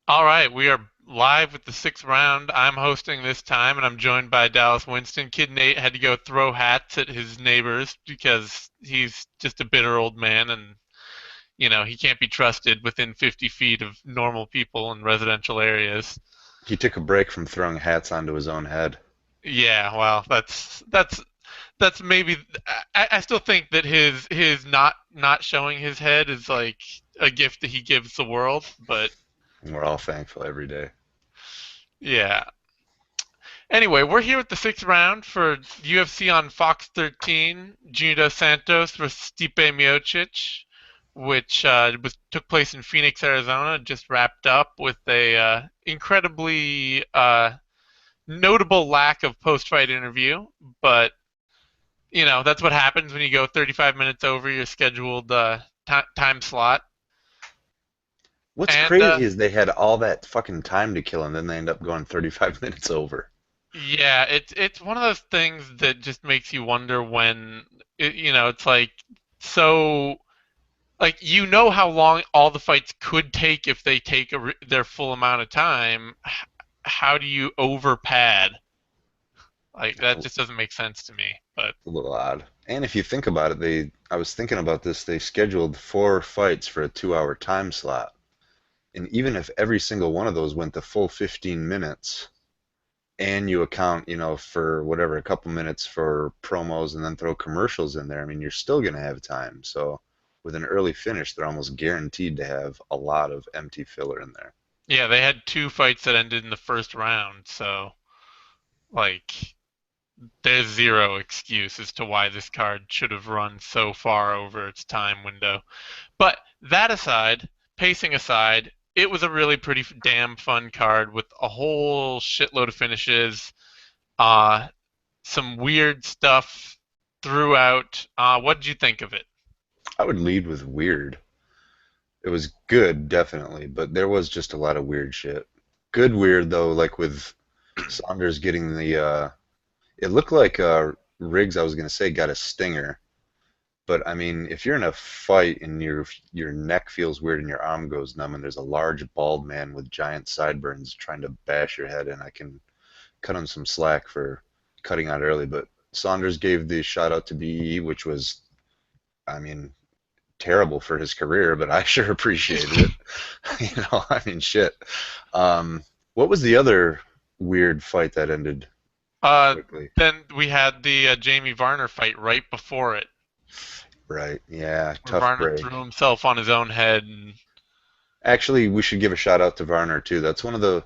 All right, we are live with the sixth round. I'm hosting this time, and I'm joined by Dallas Winston. Kid Nate had to go throw hats at his neighbors because he's just a bitter old man, and he can't be trusted within 50 feet of normal people in residential areas. He took a break from throwing hats onto his own head. Yeah, well, that's maybe. I still think that his not showing his head is like a gift that he gives the world, but And we're all thankful every day. yeah. Anyway, we're here with the sixth round for UFC on Fox 13. Junior Santos versus Stipe Miocic, which took place in Phoenix, Arizona. Just wrapped up with a incredibly notable lack of post-fight interview, but that's what happens when you go 35 minutes over your scheduled time slot. What's And crazy is they had all that fucking time to kill and then they end up going 35 minutes over. yeah, it's one of those things that just makes you wonder when it's like so. Like how long all the fights could take if they take their full amount of time. How do you overpad? Like that A just doesn't make sense to me. But little odd. And if you think about it, I was thinking about this, they scheduled 4 fights for a 2-hour time slot. And even if every single one of those went the full 15 minutes, and you account, for whatever, a couple minutes for promos and then throw commercials in there, I mean, you're still going to have time. So with an early finish, they're almost guaranteed to have a lot of empty filler in there. yeah, they had two fights that ended in the first round, so like there's zero excuse as to why this card should have run so far over its time window. But that aside, pacing aside, it was a really pretty damn fun card with a whole shitload of finishes. Uh, some weird stuff throughout. What did you think of it? I would lead with weird. It was good, definitely, but there was just a lot of weird shit. Good weird though, like with Saunders getting it looked like Riggs, I was gonna say, got a stinger. But I mean, if you're in a fight and your neck feels weird and your arm goes numb and there's a large bald man with giant sideburns trying to bash your head in, I can cut him some slack for cutting out early. But Saunders gave the shout out to BE, which was, I mean, terrible for his career, but I sure appreciated it. I mean, shit. What was the other weird fight that ended Uh, quickly? then we had the Jamie Varner fight right before it, Right. Yeah. where Tough Varner break. threw himself on his own head. And Actually, we should give a shout out to Varner too. That's one of the,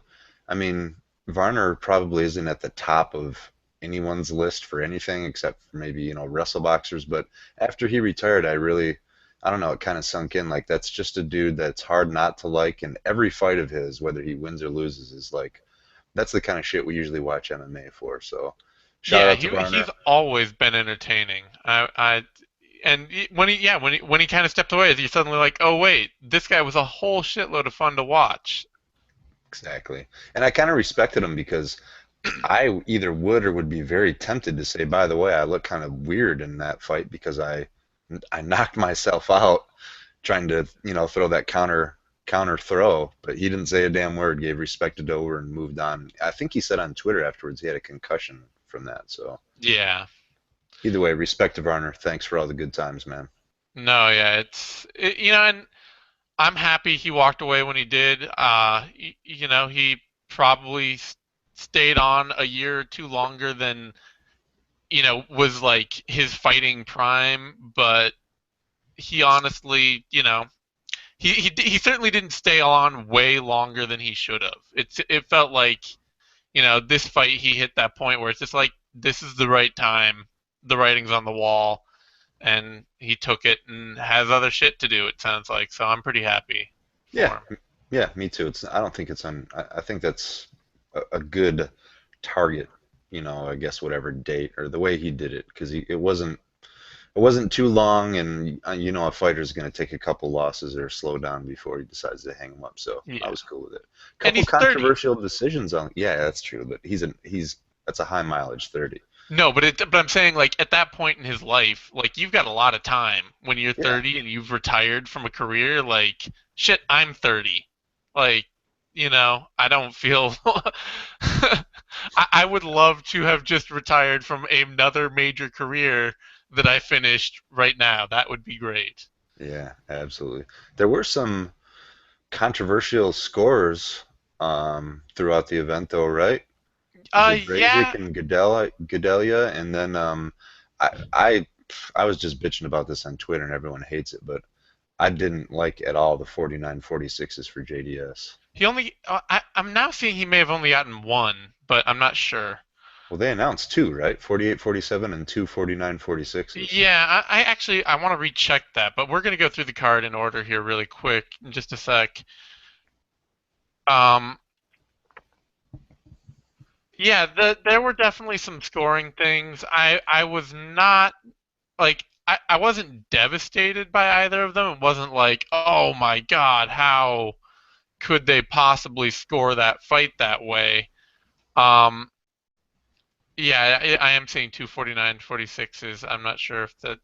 I mean, Varner probably isn't at the top of anyone's list for anything except for maybe, wrestle boxers. But after he retired, I don't know, it kind of sunk in. Like, that's just a dude that's hard not to like. And every fight of his, whether he wins or loses, is like, that's the kind of shit we usually watch MMA for. So shout yeah, out to he's Varner. always been entertaining. When he kind of stepped away, you're suddenly like, oh wait, this guy was a whole shitload of fun to watch. Exactly. And I kind of respected him because I either would or would be very tempted to say, by the way, I look kind of weird in that fight because I knocked myself out trying to, throw that counter throw, but he didn't say a damn word, gave respect to Dover and moved on. I think he said on Twitter afterwards he had a concussion from that. So Yeah, either way, respect to Varner. Thanks for all the good times, man. no, yeah, and I'm happy he walked away when he did. He probably stayed on a year or two longer than was like his fighting prime, but he honestly, he certainly didn't stay on way longer than he should have. It felt like this fight he hit that point where it's just like this is the right time, the writing's on the wall, and he took it and has other shit to do. It sounds like so. I'm pretty happy Yeah, for him. yeah, me too. I don't think it's on. I think that's a good target. I guess whatever date or the way he did it, because it wasn't too long, and a fighter's going to take a couple losses or slow down before he decides to hang him up. So I Yeah, was cool with it. and Couple he's 30. controversial decisions on. Yeah, that's true, but he's that's a high mileage 30. No, but I'm saying like at that point in his life, like you've got a lot of time when you're Yeah, 30 and you've retired from a career. Like shit, I'm 30. Like I don't feel. I would love to have just retired from another major career that I finished right now. That would be great. Yeah, absolutely. There were some controversial scores throughout the event, though, right? Was it Yeah. Drazic and Gedalia? And then I I was just bitching about this on Twitter, and everyone hates it, but I didn't like at all the 49-46s for JDS. He only. I'm now seeing he may have only gotten one, but I'm not sure. Well, they announced two, right? 48-47 and two 49-46s. Yeah, I actually I want to recheck that, but we're gonna go through the card in order here really quick in just a sec. Um, yeah, there were definitely some scoring things. I was not like I wasn't devastated by either of them. It wasn't like, oh my God, how could they possibly score that fight that way? Um, yeah, I am seeing 249-46s. I'm not sure if that.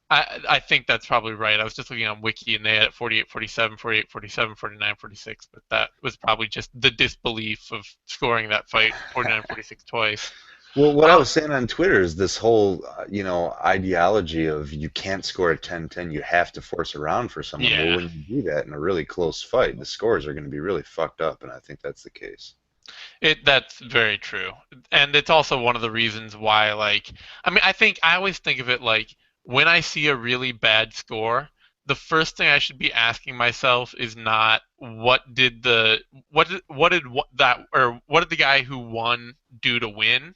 I think that's probably right. I was just looking on Wiki and they had it 48-47, 48-47, 49-46, but that was probably just the disbelief of scoring that fight 49-46 twice. Well, what I Uh, was saying on Twitter is this whole, ideology of you can't score a 10-10, you have to force a round for someone. Well, yeah, when you do that in a really close fight, the scores are going to be really fucked up, and I think that's the case. that's very true. And it's also one of the reasons why I mean I think I always think of it like when I see a really bad score, the first thing I should be asking myself is not what did the guy who won do to win,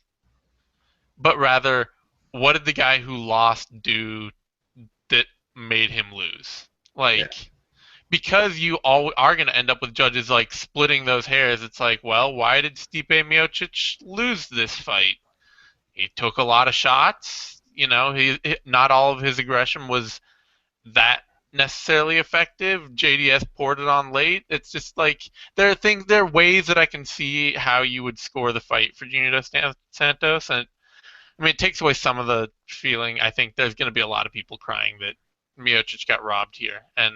but rather what did the guy who lost do that made him lose? Yeah. Like because you all are going to end up with judges like splitting those hairs. It's like, well, why did Stipe Miocic lose this fight? He took a lot of shots. Not all of his aggression was that necessarily effective. JDS poured it on late. It's just like there are ways that I can see how you would score the fight for Junior Dos Santos, and I mean it takes away some of the feeling. I think there's going to be a lot of people crying that Miocic got robbed here, and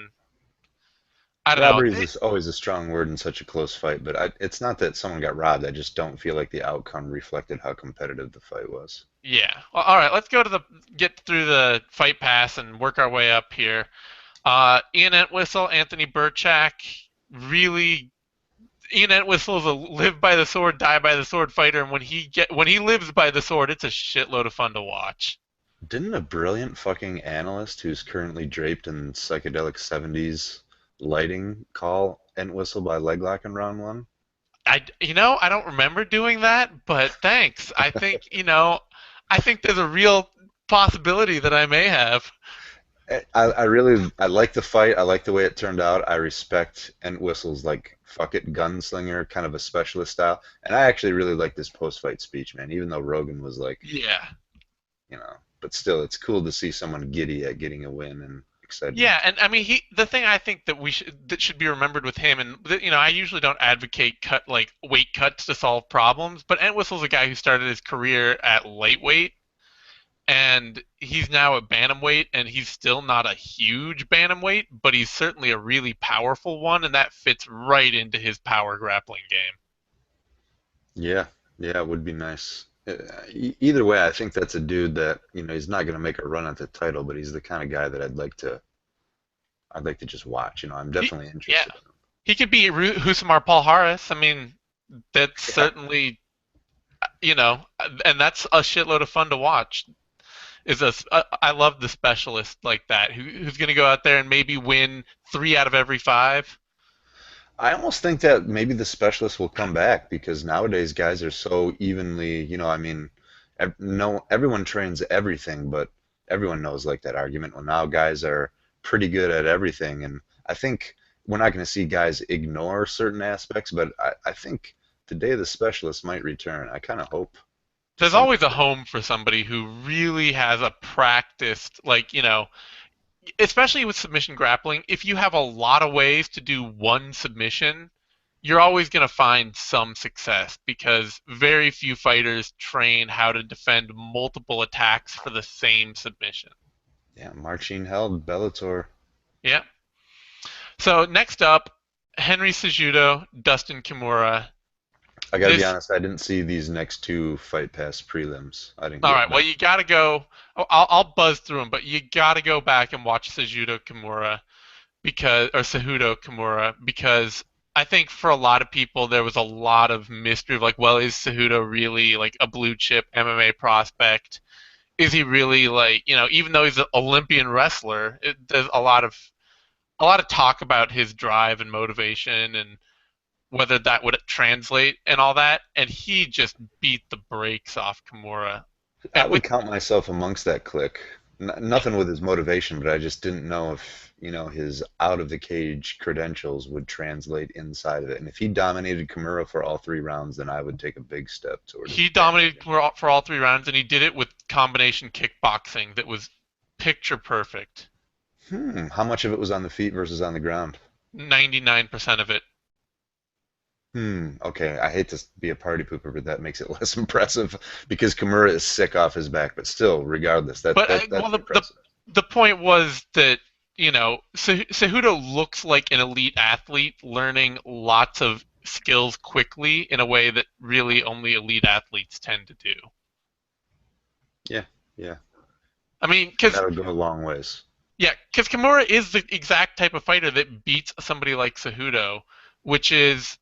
I don't know. Robbery is always a strong word in such a close fight, but it's not that someone got robbed. I just don't feel like the outcome reflected how competitive the fight was. Yeah. Well, all right. Let's get through the fight pass and work our way up here. Ian Entwistle, Anthony Burchak, really. Ian Entwistle is a live by the sword, die by the sword fighter, and when he lives by the sword, it's a shitload of fun to watch. Didn't a brilliant fucking analyst who's currently draped in psychedelic 70s lighting call Entwistle by leg lock in round one? I don't remember doing that, but thanks. I think there's a real possibility that I may have. I like the fight. I like the way it turned out. I respect Entwistle's like fuck it gunslinger kind of a specialist style, and I actually really like this post fight speech, man. Even though Rogan was like, Yeah. but still, it's cool to see someone giddy at getting a win and excited. Yeah, and I mean, the thing I think that should be remembered with him, and I usually don't advocate weight cuts to solve problems, but Entwistle's a guy who started his career at lightweight, and he's now at bantamweight, and he's still not a huge bantamweight, but he's certainly a really powerful one, and that fits right into his power grappling game. Yeah, yeah, it would be nice. Either way, I think that's a dude that he's not going to make a run at the title, but he's the kind of guy that I'd like to just watch. I'm He, definitely yeah, interested in him. he could be Husamar Paul Harris. I mean, that's Yeah. certainly you know, and that's a shitload of fun to watch. I love the specialist like that who's going to go out there and maybe win 3 out of every 5. I almost think that maybe the specialist will come back because nowadays guys are so evenly, I mean, no, everyone trains everything, but everyone knows like that argument. Well, now guys are pretty good at everything, and I think we're not going to see guys ignore certain aspects, but I think the day the specialist might return. I kind of hope There's some. always a home for somebody who really has a practiced, especially with submission grappling. If you have a lot of ways to do one submission, you're always going to find some success because very few fighters train how to defend multiple attacks for the same submission. Yeah, Marcin held Bellator. Yeah. So next up, Henry Cejudo, Dustin Kimura. I got to be This honest, I didn't see these next two fight pass prelims. I didn't All get right. Well, back. you got to go. I'll buzz through them, but you got to go back and watch Cejudo Kimura or Cejudo Kimura because I think for a lot of people there was a lot of mystery of like, well, is Cejudo really like a blue chip MMA prospect? Is he really like, even though he's an Olympian wrestler, there's a lot of talk about his drive and motivation and whether that would translate and all that, and he just beat the brakes off Kimura. I And would with count myself amongst that clique. Yeah, Nothing with his motivation, but I just didn't know if, his out of the cage credentials would translate inside of it. And if he dominated Kimura for all 3 rounds, then I would take a big step toward his he dominated bandwagon. for all 3 rounds, and he did it with combination kickboxing that was picture perfect. How much of it was on the feet versus on the ground? 99% of it. Okay. I hate to be a party pooper, but that makes it less impressive because Kimura is sick off his back. But still, regardless, But well, that's the impressive. the point was that Cejudo looks like an elite athlete, learning lots of skills quickly in a way that really only elite athletes tend to do. Yeah, yeah. I mean, That would go a long ways. because Kimura is the exact type of fighter that beats somebody like Cejudo, which is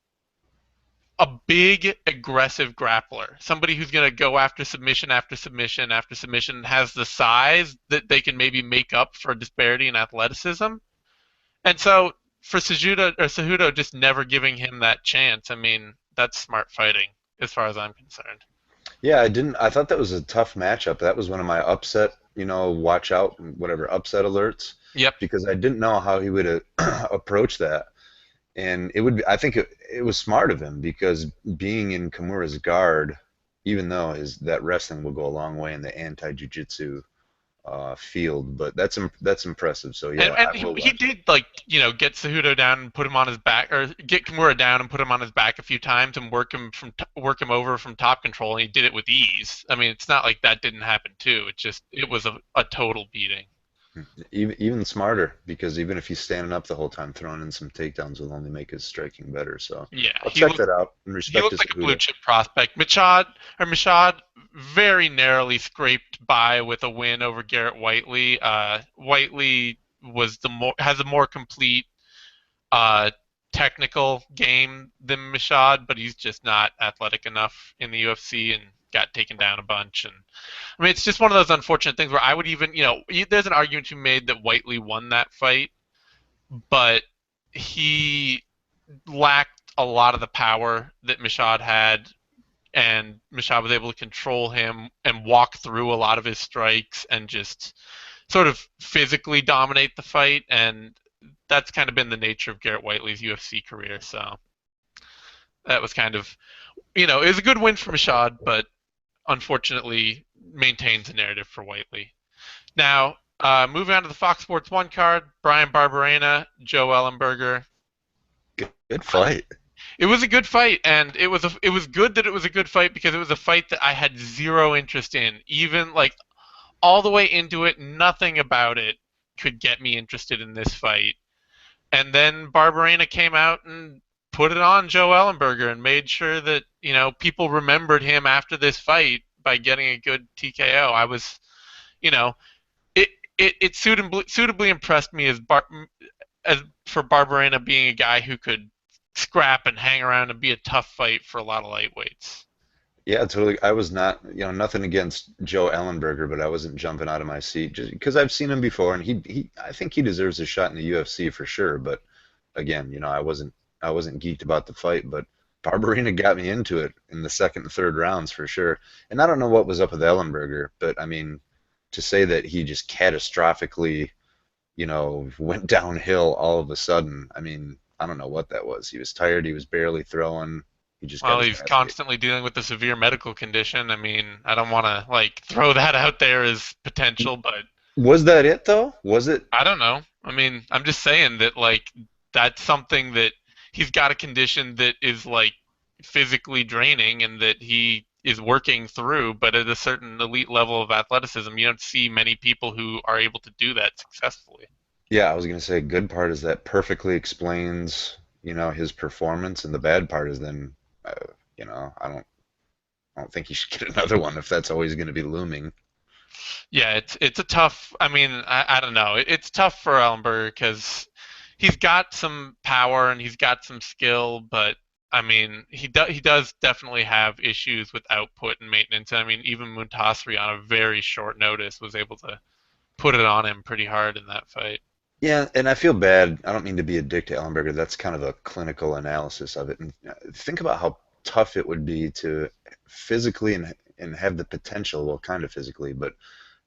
a big aggressive grappler, somebody who's going to go after submission after submission after submission, has the size that they can maybe make up for a disparity in athleticism. And so for Cejudo just never giving him that chance, I mean, that's smart fighting as far as I'm concerned. Yeah, I didn't. I thought that was a tough matchup. That was one of my upset, watch out, whatever, upset alerts, Yep. because I didn't know how he would approach that. And it would be, I think it was smart of him because being in Kimura's guard, even though his that wrestling will go a long way in the anti-jiu-jitsu field, but that's impressive. So And yeah, and I will he watch that. did like get Cejudo down and put him on his back, or get Kimura down and put him on his back a few times and work him over from top control, and he did it with ease. I mean, it's not like that didn't happen too. It was a total beating. Even smarter because even if he's standing up the whole time, throwing in some takedowns will only make his striking better. So Yeah, I'll check that out and he respect looked his like a blue Cejudo. chip prospect. Machad very narrowly scraped by with a win over Garrett Whiteley. Whiteley has a more complete uh, technical game than Machad, but he's just not athletic enough in the UFC and got taken down a bunch. And I mean, it's just one of those unfortunate things where I would even, there's an argument to be made that Whiteley won that fight, but he lacked a lot of the power that Machad had, and Machad was able to control him and walk through a lot of his strikes and just sort of physically dominate the fight. And that's kind of been the nature of Garrett Whiteley's UFC career. So that was kind of, it was a good win for Machad, but unfortunately maintains the narrative for Whiteley. Now, moving on to the Fox Sports 1 card, Brian Barberena, Joe Ellenberger. Good fight. It was a good fight, and it was good that it was a good fight because it was a fight that I had zero interest in. Even like all the way into it, nothing about it could get me interested in this fight. And then Barberena came out and put it on Joe Ellenberger and made sure that people remembered him after this fight by getting a good TKO. I was, you know, it it suitably impressed me as for Barberena being a guy who could scrap and hang around and be a tough fight for a lot of lightweights. Yeah, totally. I was not, nothing against Joe Ellenberger, but I wasn't jumping out of my seat just because I've seen him before, and I think he deserves a shot in the UFC for sure. But again, I wasn't geeked about the fight, but Barberena got me into it in the second and third rounds for sure. And I don't know what was up with Ellenberger, but I mean, to say that he just catastrophically, went downhill all of a sudden, I mean, I don't know what that was. He was tired. He was barely throwing. He just got Well, his he's ass kicked. constantly dealing with a severe medical condition. I mean, I don't want to like throw that out there as potential, but Was that it though? Was it? I don't know. I mean, I'm just saying that like that's something that he's got a condition that is like physically draining and that he is working through, but at a certain elite level of athleticism, you don't see many people who are able to do that successfully. Yeah, I was gonna say good part is that perfectly explains, his performance, and the bad part is then, uh, I don't think he should get another one if that's always going to be looming. Yeah, it's a tough. I mean, I don't know. It's tough for Ellenberger because he's got some power and he's got some skill, but I mean, he does definitely have issues with output and maintenance. I mean, even Muntasri on a very short notice was able to put it on him pretty hard in that fight. Yeah, and I feel bad. I don't mean to be a dick to Ellenberger. That's kind of a clinical analysis of it. And think about how tough it would be to physically and have the potential, well, kind of physically, but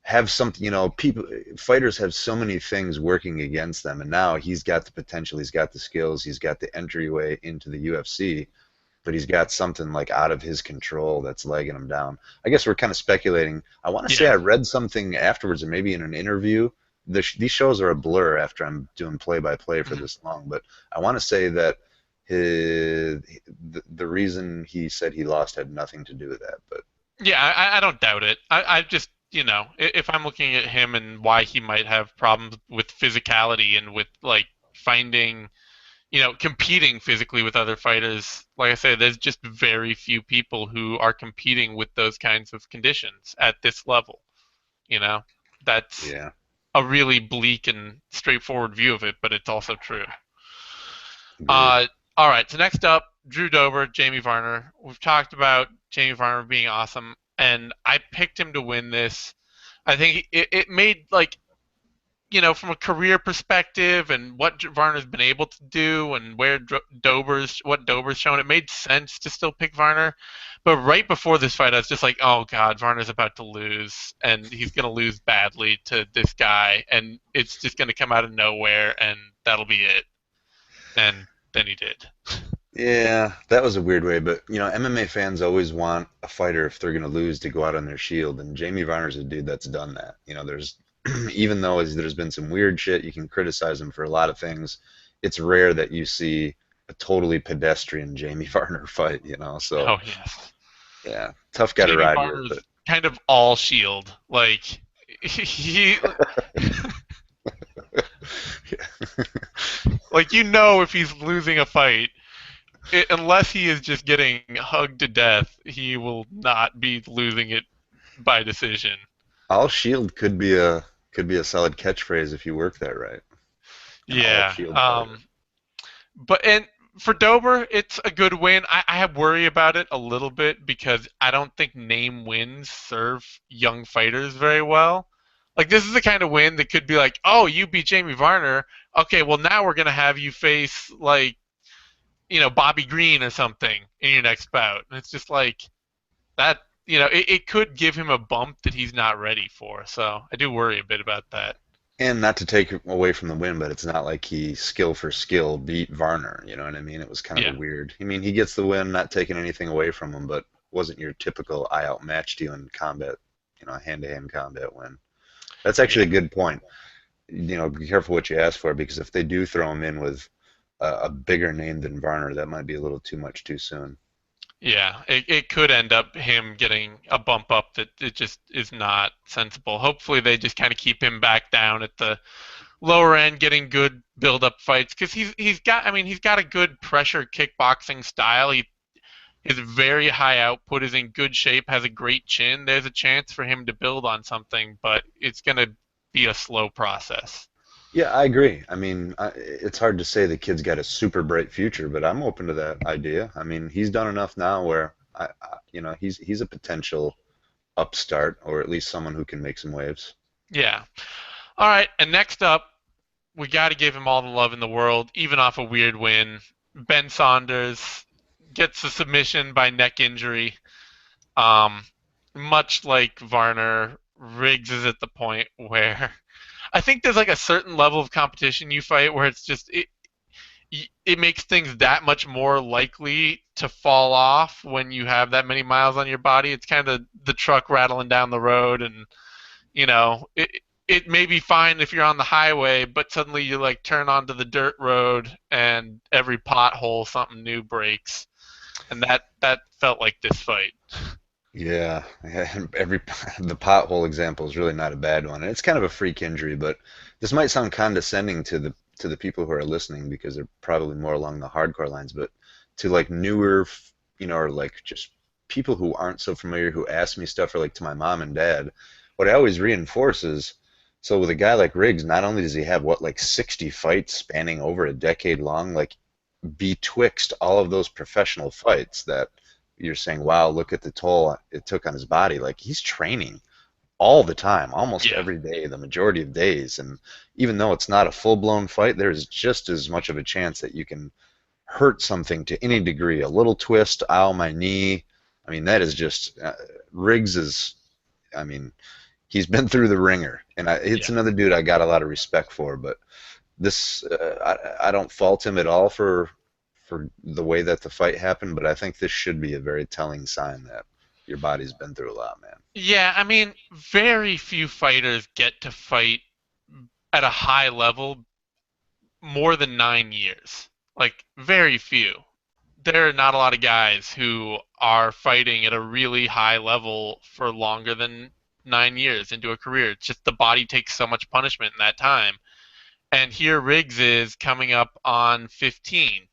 have something, people, fighters have so many things working against them. And now he's got the potential, he's got the skills, he's got the entryway into the UFC, but he's got something like out of his control that's legging him down. I guess we're kind of speculating. I want to say Yeah. I read something afterwards, or maybe in an interview. These shows are a blur after I'm doing play by play for Mhm. this long, but I want to say that the reason he said he lost had nothing to do with that. But Yeah, I don't doubt it. I just, if I'm looking at him and why he might have problems with physicality and with like finding, competing physically with other fighters, like I said, there's just very few people who are competing with those kinds of conditions at this level, you know? That's yeah, a really bleak and straightforward view of it, but it's also true. agreed. Uh, all right, so next up, Drew Dober, Jamie Varner. We've talked about Jamie Varner being awesome, and I picked him to win this. I think it made like from a career perspective and what Varner's been able to do and where Dober's shown, it made sense to still pick Varner. But right before this fight, I was just like, oh god, Varner's about to lose, and he's gonna lose badly to this guy, and it's just gonna come out of nowhere, and that'll be it. And then he did. Yeah, that was a weird way, but MMA fans always want a fighter if they're going to lose to go out on their shield, and Jamie Varner's a dude that's done that. There's even though there's been some weird shit, you can criticize him for a lot of things. It's rare that you see a totally pedestrian Jamie Varner fight, So Oh yes, yeah, tough guy to Jamie ride with, Varner's but kind of all shield. Like he, like if he's losing a fight, unless he is just getting hugged to death, he will not be losing it by decision. all shield could be a solid catchphrase if you work that right. An all Yeah. shield fighter. But and for Dober, it's a good win. I worry about it a little bit because I don't think name wins serve young fighters very well. Like this is the kind of win that could be like, oh, you beat Jamie Varner. Okay, well now we're gonna have you face like Bobby Green or something in your next bout. And it's just like that. It could give him a bump that he's not ready for. So I do worry a bit about that. And not to take away from the win, but it's not like he skill for skill beat Varner. You know what I mean? It was kind of a Yeah. weird. I mean, he gets the win, not taking anything away from him, but wasn't your typical I outmatched you in combat, hand to hand combat win. That's actually Yeah. a good point. Be careful what you ask for because if they do throw him in with a bigger name than Varner, that might be a little too much too soon. Yeah, it could end up him getting a bump up that it just is not sensible. Hopefully, they just kind of keep him back down at the lower end, getting good build up fights because he's got. I mean, he's got a good pressure kickboxing style. His very high output is in good shape, has a great chin. There's a chance for him to build on something, but it's gonna be a slow process. Yeah, I agree. I mean, it's hard to say the kid's got a super bright future, but I'm open to that idea. I mean, he's done enough now where he's a potential upstart or at least someone who can make some waves. Yeah. All right, and next up, we got to give him all the love in the world, even off a weird win. Ben Saunders gets a submission by neck injury. Um, Much like Varner, Riggs is at the point where I think there's like a certain level of competition you fight where it's just it makes things that much more likely to fall off when you have that many miles on your body. It's kind of the truck rattling down the road, and it may be fine if you're on the highway, but suddenly you like turn onto the dirt road, and every pothole something new breaks, and that felt like this fight. Yeah, every the pothole example is really not a bad one. And it's kind of a freak injury, but this might sound condescending to to the people who are listening because they're probably more along the hardcore lines, but to like newer, or like just people who aren't so familiar who ask me stuff, or like to my mom and dad, what I always reinforce is, so with a guy like Riggs, not only does he have what, like 60 fights spanning over a decade long, like betwixt all of those professional fights that you're saying, wow, look at the toll it took on his body. Like he's training all the time, almost Yeah. every day, the majority of days. And even though it's not a full blown fight, there's just as much of a chance that you can hurt something to any degree. A little twist, ow, my knee. I mean, that is just Riggs is. I mean, he's been through the ringer, and it's Yeah. another dude I got a lot of respect for. But this, I don't fault him at all for the way that the fight happened. But I think this should be a very telling sign that your body's been through a lot, man. Yeah, I mean, very few fighters get to fight at a high level more than 9 years. Like, very few. There are not a lot of guys who are fighting at a really high level for longer than 9 years into a career. It's just the body takes so much punishment in that time. And here Riggs is coming up on 15,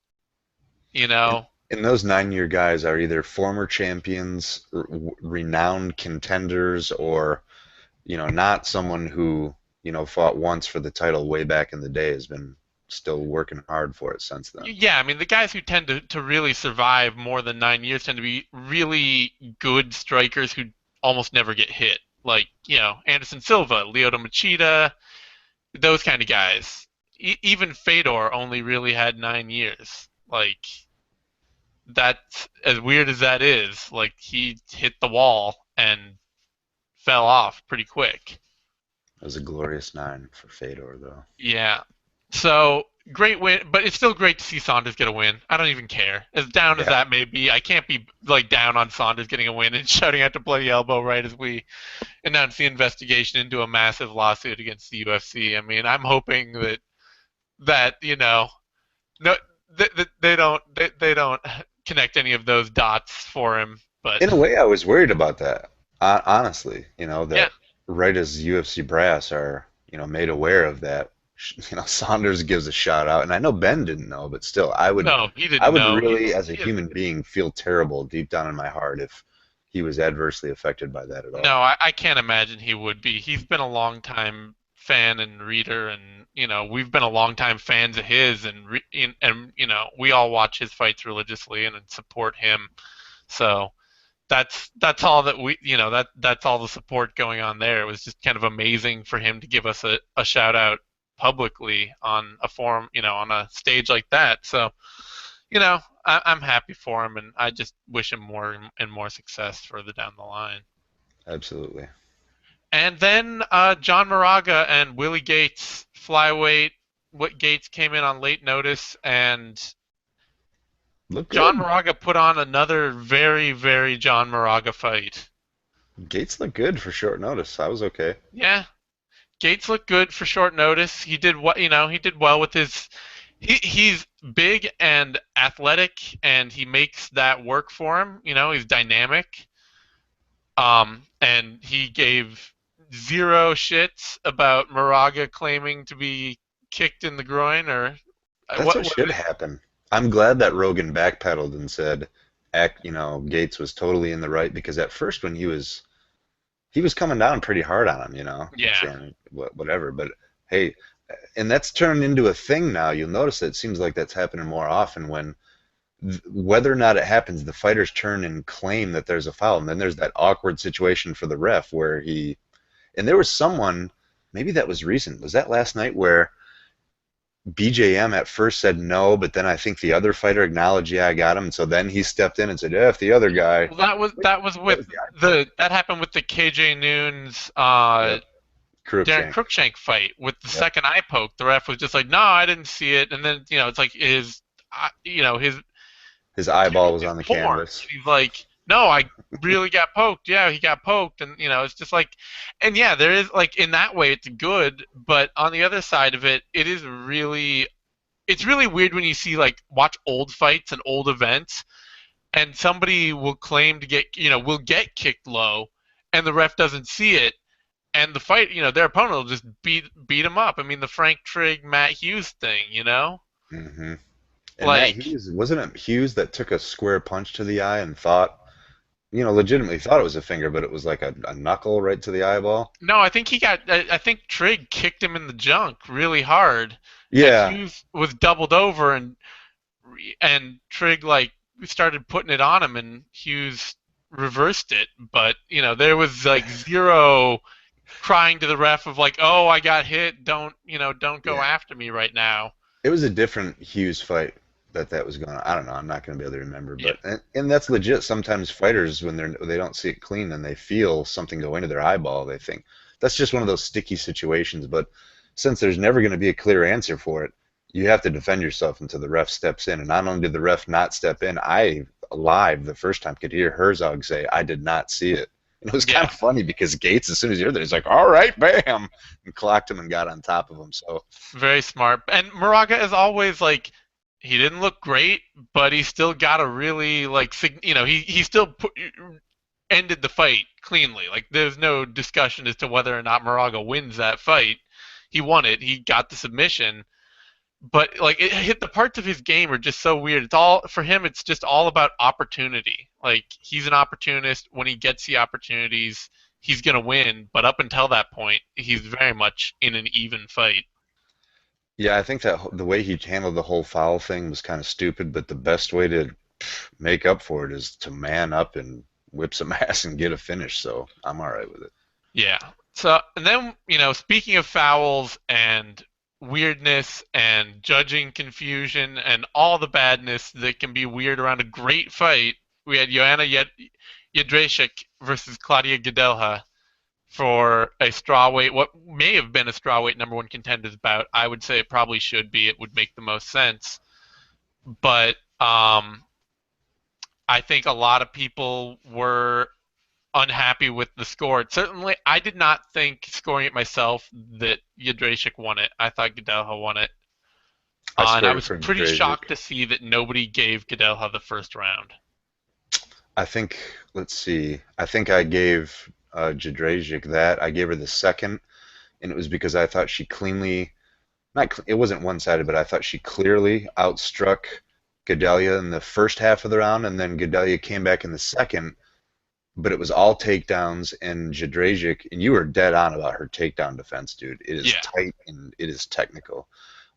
you And, know? and those 9 year guys are either former champions, renowned contenders, or not someone who fought once for the title way back in the day has been still working hard for it since then. Yeah, I mean, the guys who tend to really survive more than 9 years tend to be really good strikers who almost never get hit. Like, Anderson Silva, Lyoto Machida, those kind of guys. Even Fedor only really had 9 years. Like, that's as weird as that is. Like, he hit the wall and fell off pretty quick. It was a glorious nine for Fedor, though. Yeah. So great win, but it's still great to see Saunders get a win. I don't even care. As down as Yeah, that may be, I can't be like down on Saunders getting a win and shouting out to bloody elbow right as we announce the investigation into a massive lawsuit against the UFC. I mean, I'm hoping that no, they don't connect any of those dots for him. But in a way, I was worried about that. Honestly, yeah, that right as UFC brass are, made aware of that, Saunders gives a shout out, and I know Ben didn't know, but still, no, he I didn't would know. really, as a He human being, feel terrible deep down in my heart if he was adversely affected by that at all. No, I can't imagine he would be. He's been a long time fan and reader, and we've been a long time fans of his, and we all watch his fights religiously and support him. So that's all that that's all the support going on there. It was just kind of amazing for him to give us a shout out publicly on a forum, on a stage like that. So I'm happy for him, and I just wish him more and more success further down the line. Absolutely. And then John Moraga and Willie Gates, flyweight. What Gates came in on late notice, and Look John good. Moraga put on another very, very John Moraga fight. Gates looked good for short notice. I was okay. Yeah, Gates looked good for short notice. He did what he did well with his. He's big and athletic, and he makes that work for him. He's dynamic. And he gave zero shits about Moraga claiming to be kicked in the groin or That's what what was should it? happen. I'm glad that Rogan backpedaled and said, Gates was totally in the right because at first when he was coming down pretty hard on him, Yeah, saying whatever. But hey, and that's turned into a thing now. You'll notice that it seems like that's happening more often when whether or not it happens, the fighters turn and claim that there's a foul, and then there's that awkward situation for the ref where and there was someone, maybe that was recent. Was that last night where BJM at first said no, but then I think the other fighter acknowledged, yeah, I got him. And so then he stepped in and said, yeah, if the other guy, well, that was that with was the eye poke. that happened with the KJ Noons Yep. Darren Cruikshank. Cruikshank fight with the Yep. second eye poke. The ref was just like, no, I didn't see it, and then it's like his His eyeball gimmick was is on the porn. canvas. He's like, no, I really got poked. Yeah, he got poked, and it's just like, and yeah, there is like in that way it's good, but on the other side of it, it's really weird when you see like watch old fights and old events, and somebody will claim to will get kicked low, and the ref doesn't see it, and the fight, their opponent will just beat him up. I mean, the Frank Trigg Matt Hughes thing, Hmm. And Matt like Hughes, wasn't it Hughes that took a square punch to the eye and thought, legitimately thought it was a finger, but it was like a knuckle right to the eyeball? no, I think I think Trigg kicked him in the junk really hard, and Yeah, Hughes was doubled over, and Trigg like started putting it on him, and Hughes reversed it. But there was like zero crying to the ref of like, oh, I got hit. Don't go yeah. after me right now. It was a different Hughes fight that was going on. I don't know. I'm not going to be able to remember, Yeah, but and that's legit. Sometimes fighters, when they don't see it clean and they feel something go into their eyeball, they think that's just one of those sticky situations. But since there's never going to be a clear answer for it, you have to defend yourself until the ref steps in. And not only did the ref not step in, I live the first time could hear Herzog say, "I did not see it." And it was kind yeah, of funny because Gates, as soon as he heard that, he's like, "All right, bam," and clocked him and got on top of him. So very smart. And Moraga is always like, he didn't look great, but he still got a really like, he still ended the fight cleanly. Like there's no discussion as to whether or not Moraga wins that fight. He won it. He got the submission, but like it hit the parts of his game are just so weird. It's all for him. It's just all about opportunity. Like he's an opportunist. When he gets the opportunities, he's gonna win. But up until that point, he's very much in an even fight. yeah, I think that the way he handled the whole foul thing was kind of stupid, but the best way to make up for it is to man up and whip some ass and get a finish. So I'm all right with it. Yeah. So and then speaking of fouls and weirdness and judging confusion and all the badness that can be weird around a great fight, we had Joanna Jedrzejczyk versus Claudia Gadelha for a strawweight, what may have been a strawweight number one contenders bout. I would say it probably should be. It would make the most sense. But I think a lot of people were unhappy with the score. Certainly, I did not think scoring it myself that Jędrzejczyk won it. I thought Gadelha won it. I And I scored it was for pretty Dragic. shocked to see that nobody gave Gadelha the first round. I think, let's see, I think I gave Dragic that. I gave her the second, and it was because I thought she cleanly, not, it wasn't one-sided, but I thought she clearly outstruck Gedalia in the first half of the round, and then Gedalia came back in the second, but it was all takedowns and Jadrajic, and you were dead on about her takedown defense, dude. It is Yeah, tight and it is technical.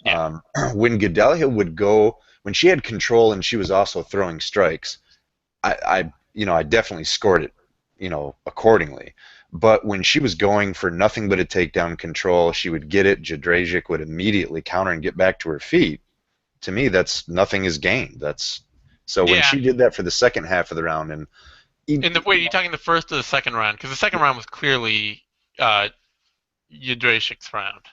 yeah, When Gedalia would go, when she had control and she was also throwing strikes, I definitely scored it, accordingly. But when she was going for nothing but a takedown control, she would get it. Jadrajic would immediately counter and get back to her feet. To me, that's nothing is gained. That's so when yeah. she did that for the second half of the round, and In the wait, are you talking the first or the second round? Because the second round was clearly Jędrzejczyk's round.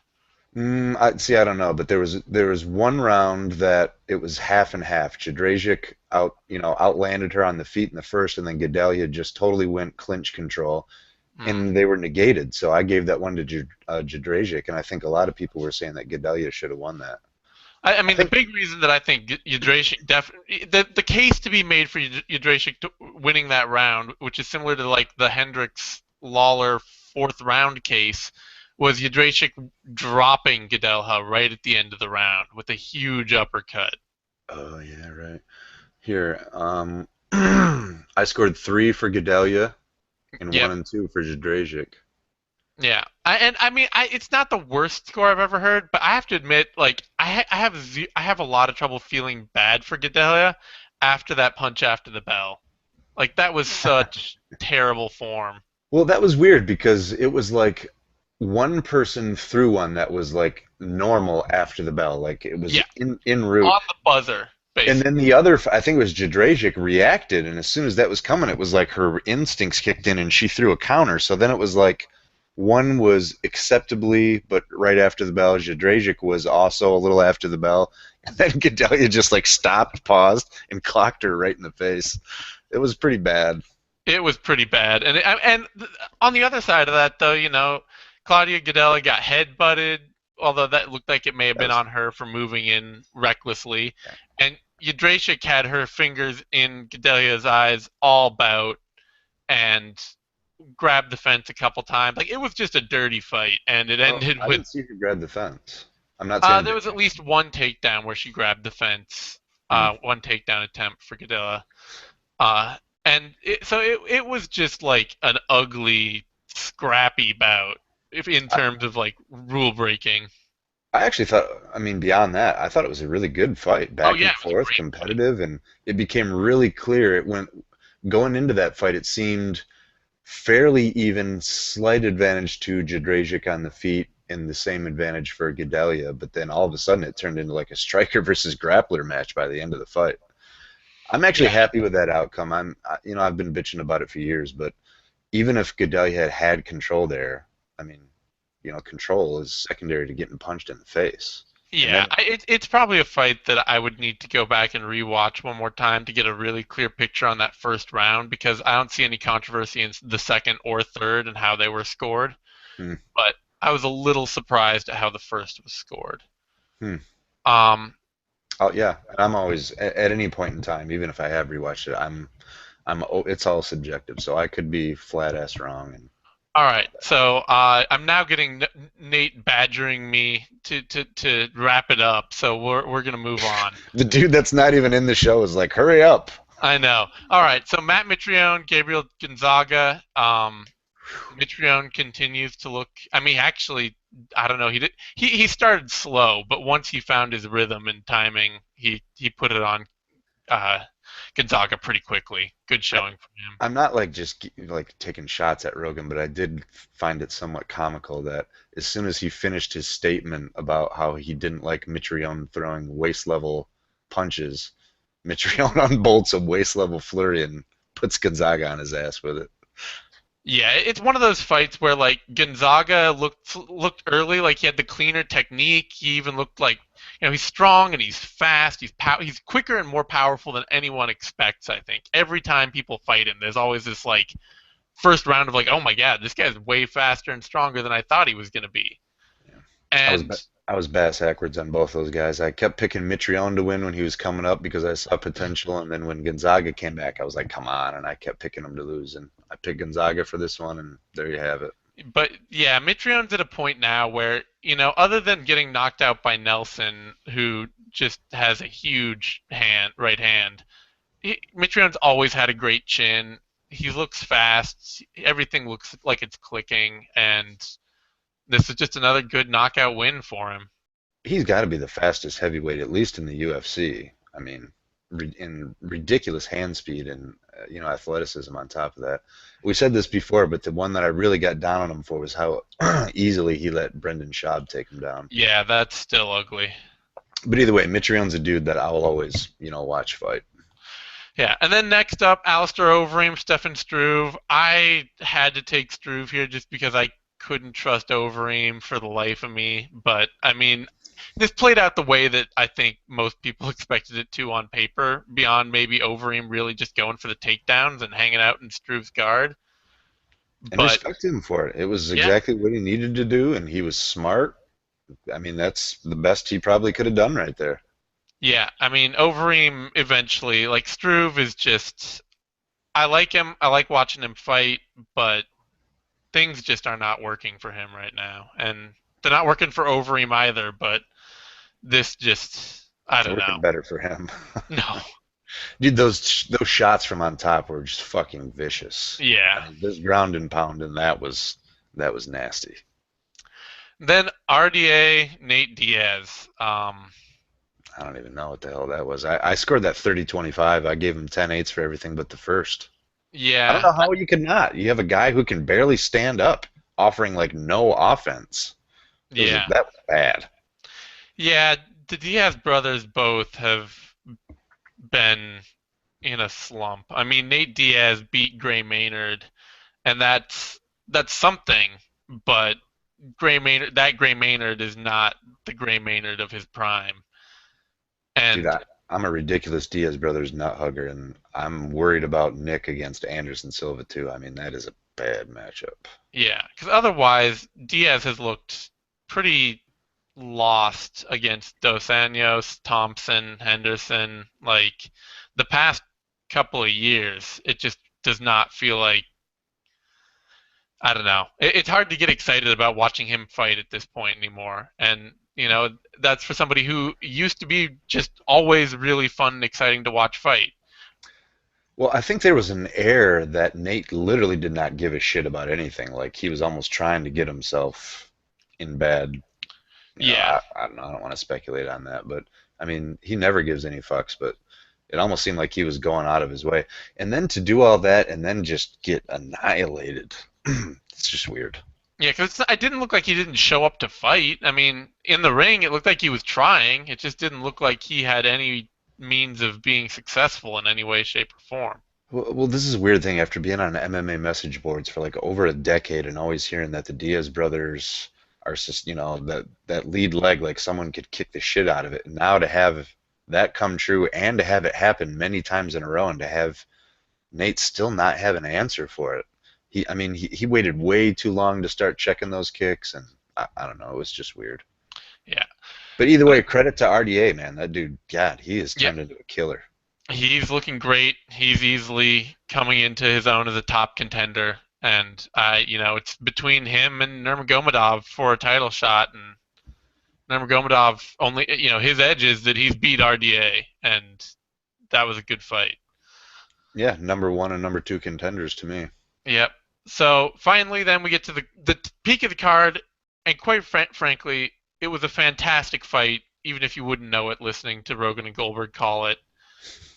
I see. I don't know, but there was one round that it was half and half. Jadrajic outlanded her on the feet in the first, and then Gedalia just totally went clinch control, Hmm. and they were negated. So I gave that one to Jadrajic, and I think a lot of people were saying that Gedalia should have won that. I I mean, the think big reason that I think Jędrzejczyk definitely the case to be made for Jędrzejczyk winning that round, which is similar to like the Hendricks Lawler fourth round case, was Jędrzejczyk dropping Gadelha right at the end of the round with a huge uppercut. Oh yeah, right. Here, I scored three for Gedalia and one Yep. and two for Jadrajic. Yeah, and I mean, it's not the worst score I've ever heard, but I have to admit, like, I have a lot of trouble feeling bad for Gadelia after that punch after the bell. Like, that was such terrible form. Well, that was weird because it was like one person threw one that was like normal after the bell, like it was Yeah, in route, on the buzzer, and then basically. the other, I think it was Jadrajic, reacted, and as soon as that was coming, it was like her instincts kicked in and she threw a counter. So then it was like one was acceptably, but right after the bell, Jadrajic was also a little after the bell, and then Gedalia just like stopped, paused, and clocked her right in the face. It was pretty bad. It was pretty bad, on the other side of that, though, Claudia Gadella got head butted, although that looked like it may have That been was on her for moving in recklessly, yeah. and Jędrzejczyk had her fingers in Gadelia's eyes all bout, and grabbed the fence a couple times. Like it was just a dirty fight, and it Oh, ended I with didn't see her grab the fence. I'm not saying there that. was at least one takedown where she grabbed the fence. Hmm. One takedown attempt for Gadella. Uh, and it was just like an ugly, scrappy bout, if in I, terms of like rule breaking. I actually thought, I mean, beyond that, I thought it was a really good fight, Oh back yeah, and it was a forth, great fight. competitive, and it became really clear. It went going into that fight, it seemed fairly even, slight advantage to Jędrzejczyk on the feet and the same advantage for Gedalia, but then all of a sudden it turned into like a striker versus grappler match by the end of the fight. I'm actually Yeah, happy with that outcome. I've been bitching about it for years, but even if Gedalia had control there, I mean, control is secondary to getting punched in the face. And yeah. then It's probably a fight that I would need to go back and rewatch one more time to get a really clear picture on that first round because I don't see any controversy in the second or third and how they were scored. hmm, But I was a little surprised at how the first was scored. hmm. Um, Oh yeah, and I'm always at any point in time, even if I have rewatched it, it's all subjective, so I could be flat ass wrong. And all right, so I'm now getting Nate badgering me to wrap it up, so we're gonna move on. the dude that's not even in the show is like, hurry up. I know. All right, so Matt Mitrione, Gabriel Gonzaga. Mitrione continues to look. I mean, actually, I don't know. He started slow, but once he found his rhythm and timing, he put it on uh, Gonzaga pretty quickly. Good I, showing from him. I'm not like just like taking shots at Rogan, but I did find it somewhat comical that as soon as he finished his statement about how he didn't like Mitrione throwing waist level punches, Mitrione unbolts a waist level flurry and puts Gonzaga on his ass with it. Yeah, it's one of those fights where like Gonzaga looked early like he had the cleaner technique. He even looked like he's strong and he's fast. He's quicker and more powerful than anyone expects. I think every time people fight him, there's always this like first round of like, oh my god, this guy's way faster and stronger than I thought he was gonna be. I was And ba- I was bass backwards on both those guys. I kept picking Mitrione to win when he was coming up because I saw potential, and then when Gonzaga came back, I was like, "Come on!" And I kept picking him to lose, and I picked Gonzaga for this one, and there you have it. but yeah, Mitrione's at a point now where other than getting knocked out by Nelson, who just has a huge right hand. Mitrione's always had a great chin. He looks fast. Everything looks like it's clicking, and this is just another good knockout win for him. He's got to be the fastest heavyweight, at least in the UFC. I mean, in ridiculous hand speed and athleticism on top of that. We said this before, but the one that I really got down on him for was how easily he let Brendan Schaub take him down. Yeah, that's still ugly. But either way, Mitrione's a dude that I will always, watch fight. Yeah, and then next up, Alistair Overeem, Stefan Struve. I had to take Struve here just because I couldn't trust Overeem for the life of me. But I mean, this played out the way that I think most people expected it to on paper, beyond maybe Overeem really just going for the takedowns and hanging out in Struve's guard. And But respect him for it. It was yeah, exactly what he needed to do, and he was smart. I mean, that's the best he probably could have done right there. yeah. I mean, Overeem eventually, like Struve is just. I like him. I like watching him fight, but things just are not working for him right now, and they're not working for Overeem either. But this just, I It's don't know. working better for him. No, Dude, those shots from on top were just fucking vicious. I yeah. mean, this ground and pound, and that was nasty. Then RDA Nate Diaz. I don't even know what the hell that was. I scored that 30-25. I gave him 10-8s for everything but the first. I don't Yeah, know how you can not. You have a guy who can barely stand up, offering like no offense. yeah, That was bad. yeah. The Diaz brothers both have been in a slump. I mean, Nate Diaz beat Gray Maynard, and that's something. But Gray Maynard is not the Gray Maynard of his prime. Dude, And I'm a ridiculous Diaz brothers nut hugger, and I'm worried about Nick against Anderson Silva too. I mean, that is a bad matchup. yeah, because otherwise Diaz has looked pretty lost against Dos Anjos, Thompson, Henderson. Like the past couple of years, it just does not feel like I don't know. It's hard to get excited about watching him fight at this point anymore. And, that's for somebody who used to be just always really fun and exciting to watch fight. Well, I think there was an air that Nate literally did not give a shit about anything. Like he was almost trying to get himself in bad. Yeah. I don't know. I don't want to speculate on that, but I mean, he never gives any fucks. But it almost seemed like he was going out of his way, and then to do all that and then just get annihilated. It's just weird. Yeah, because it didn't look like he didn't show up to fight. I mean, in the ring, it looked like he was trying. It just didn't look like he had any means of being successful in any way, shape, or form. Well, this is a weird thing after being on MMA message boards for like over a decade and always hearing that the Diaz brothers are just, that lead leg, like someone could kick the shit out of it. And now to have that come true and to have it happen many times in a row and to have Nate still not have an answer for it. I mean, he waited way too long to start checking those kicks, and I don't know, it was just weird. Yeah. But either But way, credit to RDA, man. That dude, God, he has yeah, turned into a killer. he's looking great. He's easily coming into his own as a top contender. And it's between him and Nurmagomedov for a title shot. And Nurmagomedov only, his edge is that he's beat RDA, and that was a good fight. Yeah, number one and number two contenders to me. Yep. So finally, then we get to the peak of the card, and quite frankly, it was a fantastic fight, even if you wouldn't know it listening to Rogan and Goldberg call it.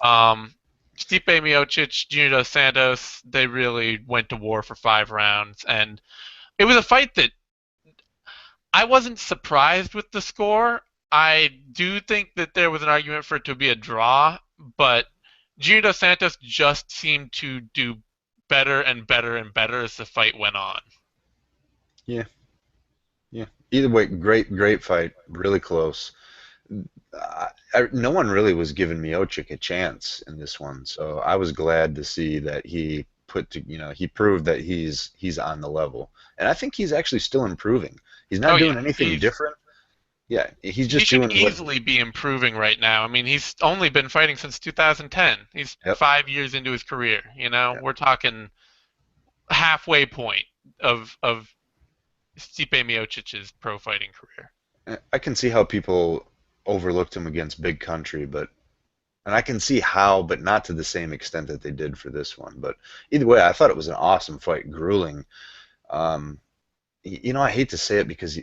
Um, Stipe Miocic, Junior Dos Santos, they really went to war for 5 rounds, and it was a fight that I wasn't surprised with the score. I do think that there was an argument for it to be a draw, but Junior Dos Santos just seemed to do better and better and better as the fight went on. Yeah, yeah. Either way, great fight. Really close. No one really was giving Miocic a chance in this one, so I was glad to see that he proved that he's on the level, and I think he's actually still improving. He's Oh not yeah, doing anything he's different. Yeah, he's he just should doing what. easily be improving right now. I mean, he's only been fighting since 2010. He's Yep. 5 years into his career. Yep. We're talking halfway point of Stipe Miocic's pro fighting career. I can see how people overlooked him against Big Country, and I can see how, but not to the same extent that they did for this one. But either way, I thought it was an awesome fight, grueling. Um, I hate to say it because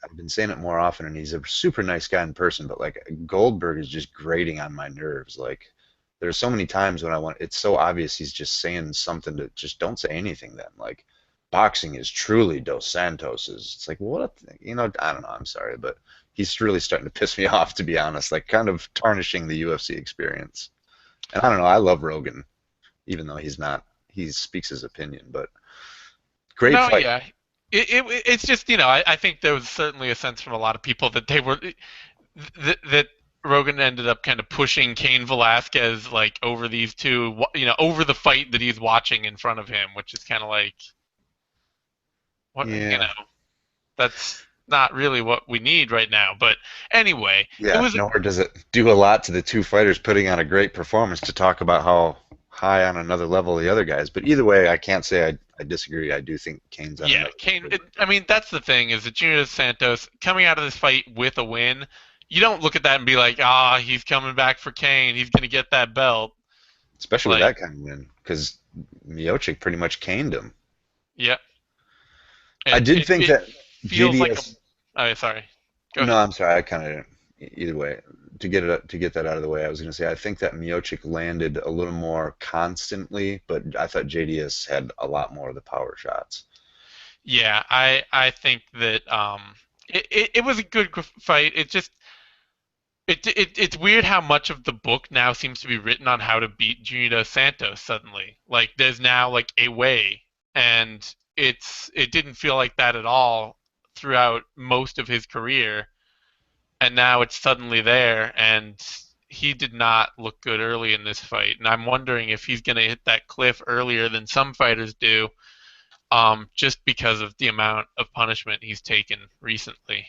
I've been saying it more often, and he's a super nice guy in person, but like Goldberg is just grating on my nerves. Like there's so many times when it's so obvious he's just saying something to just don't say anything then. Like boxing is truly Dos Santos's. It's like what I don't know. I'm sorry, but he's really starting to piss me off, to be honest. Like kind of tarnishing the UFC experience. And I don't know. I love Rogan, even though he's not. He speaks his opinion, but great No, fight. yeah. It's just, I think there was certainly a sense from a lot of people that that Rogan ended up kind of pushing Cain Velasquez like over these two, over the fight that he's watching in front of him, which is kind of like, what, Yeah. that's not really what we need right now. But anyway, it Yeah, was, nor does it do a lot to the two fighters putting on a great performance to talk about how high on another level the other guys. But either way, I can't say I disagree. I do think Kane's on yeah, another Cain. level. I mean, that's the thing is that Junior Santos coming out of this fight with a win. You don't look at that and be like, he's coming back for Cain. He's going to get that belt. Especially with Like, that kind of win, because Miocic pretty much caned him. yeah, I it did it, think it that feels like a. JDS. Oh, sorry. Go No, ahead. I'm sorry. I kind of either way to get that out of the way. I was going to say I think that Miocic landed a little more constantly, but I thought JDS had a lot more of the power shots. Yeah, I think that it was a good fight. It just it's weird how much of the book now seems to be written on how to beat Junior Dos Santos suddenly. Like there's now like a way, and it didn't feel like that at all throughout most of his career, and now it's suddenly there, and he did not look good early in this fight, and I'm wondering if he's going to hit that cliff earlier than some fighters do, just because of the amount of punishment he's taken recently.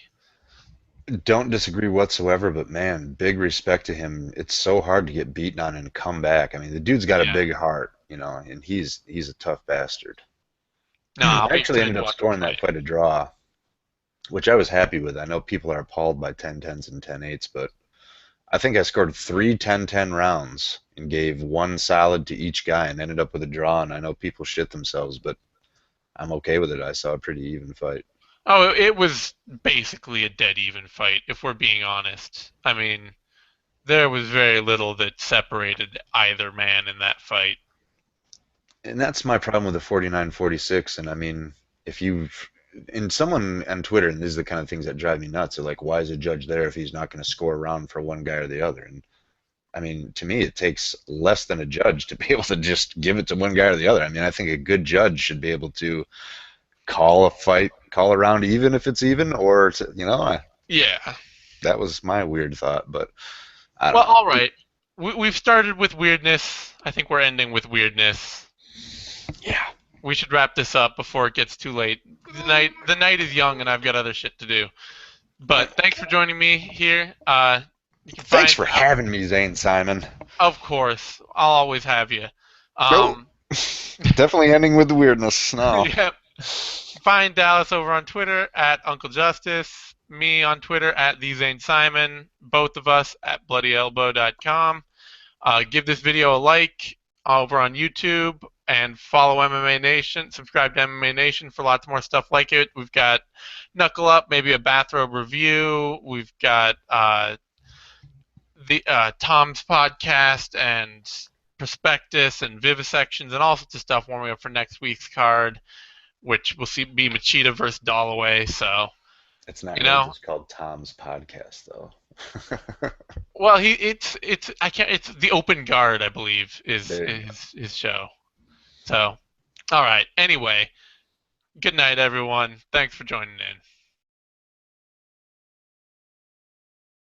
Don't disagree whatsoever, but man, big respect to him. It's so hard to get beaten on and come back. I mean, the dude's got a Yeah. big heart, and he's a tough bastard. Nah, I'll I wait actually till ended you up watch him scoring that fight. fight a draw, which I was happy with. I know people are appalled by 10-10s and 10-8s, but I think I scored three 10-10 rounds and gave one solid to each guy and ended up with a draw. And I know people shit themselves, but I'm okay with it. I saw a pretty even fight. Oh, it was basically a dead even fight, if we're being honest. I mean, there was very little that separated either man in that fight. And that's my problem with the 49-46. And I mean, if you and someone on Twitter, and these are the kind of things that drive me nuts, are like, why is a judge there if he's not going to score a round for one guy or the other? And I mean, to me, it takes less than a judge to be able to just give it to one guy or the other. I mean, I think a good judge should be able to call a fight, call a round even if it's even, or Yeah. that was my weird thought. But I don't Well, know. all right. We've started with weirdness. I think we're ending with weirdness. Yeah, We should wrap this up before it gets too late. The night is young, and I've got other shit to do. But thanks for joining me here. You can thanks find, for having me, Zane Simon. of course, I'll always have you. Nope. Um, Definitely ending with the weirdness. No. yep. Find Dallas over on Twitter at Uncle Justice. Me on Twitter at the Zane Simon. Both of us at bloodyelbow.com. Give this video a like over on YouTube and follow MMA Nation. Subscribe to MMA Nation for lots more stuff like it. We've got Knuckle Up, maybe a bathrobe review. We've got the Tom's podcast and prospectus and vivisections and all sorts of stuff warming up for next week's card, which will see be Machida versus Dalloway. So It's not you really know, just called Tom's podcast, though. well, it's I can't. It's the Open Guard, I believe, is There you go. his show. So all right. Anyway, good night, everyone. Thanks for joining in.